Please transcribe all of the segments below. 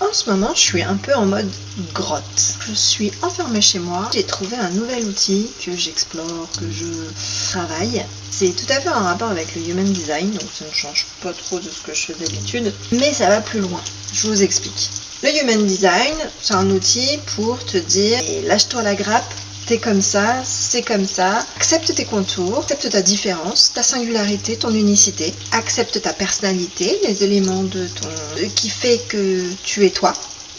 En ce moment, je suis un peu en mode grotte. Je suis enfermée chez moi. J'ai trouvé un nouvel outil que j'explore, que je travaille. C'est tout à fait en rapport avec le Human Design, donc ça ne change pas trop de ce que je fais d'habitude, mais ça va plus loin. Je vous explique. Le Human Design, c'est un outil pour te dire « lâche-toi la grappe ». T'es comme ça, c'est comme ça. Accepte tes contours, accepte ta différence, ta singularité, ton unicité. Accepte ta personnalité, les éléments qui fait que tu es toi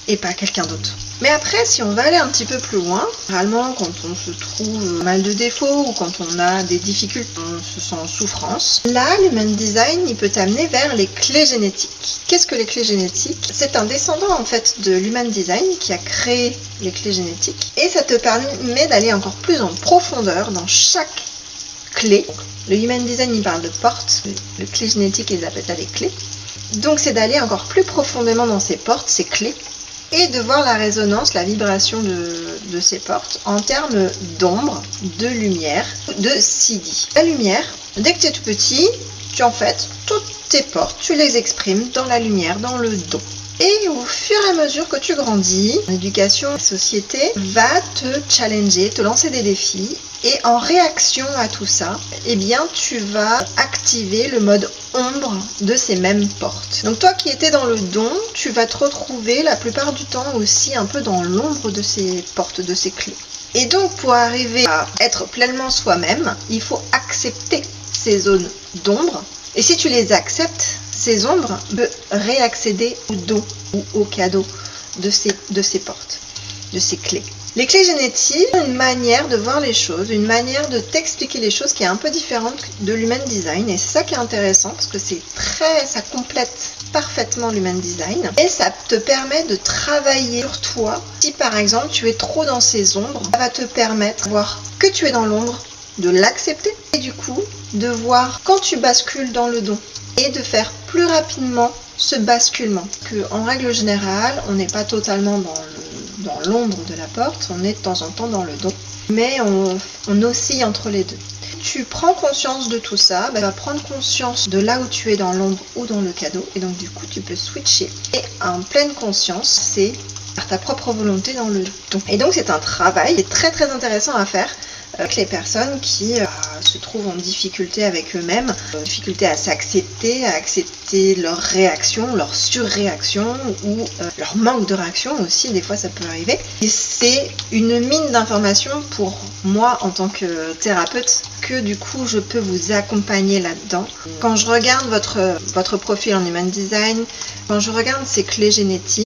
et pas quelqu'un d'autre. Mais après, si on va aller un petit peu plus loin, généralement quand on se trouve mal de défauts ou quand on a des difficultés, on se sent en souffrance, là, l'Human Design, il peut t'amener vers les clés génétiques. Qu'est-ce que les clés génétiques? C'est un descendant en fait de l'Human Design qui a créé les clés génétiques et ça te permet d'aller encore plus en profondeur dans chaque clé. Le Human Design, il parle de portes, les clés génétiques, ils appellent ça des clés. Donc c'est d'aller encore plus profondément dans ces portes, ces clés, et de voir la résonance, la vibration de ces portes en termes d'ombre, de lumière, de CD. La lumière, dès que tu es tout petit, en fait, toutes tes portes, tu les exprimes dans la lumière, dans le don. Et au fur et à mesure que tu grandis, l'éducation, la société va te challenger, te lancer des défis. Et en réaction à tout ça, eh bien, tu vas activer le mode ombre de ces mêmes portes. Donc toi qui étais dans le don, tu vas te retrouver la plupart du temps aussi un peu dans l'ombre de ces portes, de ces clés. Et donc pour arriver à être pleinement soi-même, il faut accepter ces zones d'ombre. Et si tu les acceptes, ces ombres peuvent réaccéder au don ou au cadeau de ces portes, de ces clés. Les clés génétiques sont une manière de voir les choses, une manière de t'expliquer les choses qui est un peu différente de l'Human Design. Et c'est ça qui est intéressant parce que ça complète parfaitement l'Human Design. Et ça te permet de travailler sur toi. Si par exemple tu es trop dans ces ombres, ça va te permettre de voir que tu es dans l'ombre, de l'accepter et du coup de voir quand tu bascules dans le don et de faire plus rapidement ce basculement. En règle générale, on n'est pas totalement dans l'ombre de la porte, on est de temps en temps dans le don, mais on oscille entre les deux. Tu prends conscience de tout ça, tu vas prendre conscience de là où tu es dans l'ombre ou dans le cadeau, et donc du coup tu peux switcher. Et en pleine conscience, c'est par ta propre volonté dans le don. Et donc c'est un travail qui est très très intéressant à faire avec les personnes qui se trouvent en difficulté avec eux-mêmes, difficulté à s'accepter, à accepter leurs réactions, leur surréaction ou leur manque de réaction aussi, des fois ça peut arriver. Et c'est une mine d'informations pour moi en tant que thérapeute que du coup je peux vous accompagner là-dedans. Quand je regarde votre profil en Human Design, quand je regarde ces clés génétiques,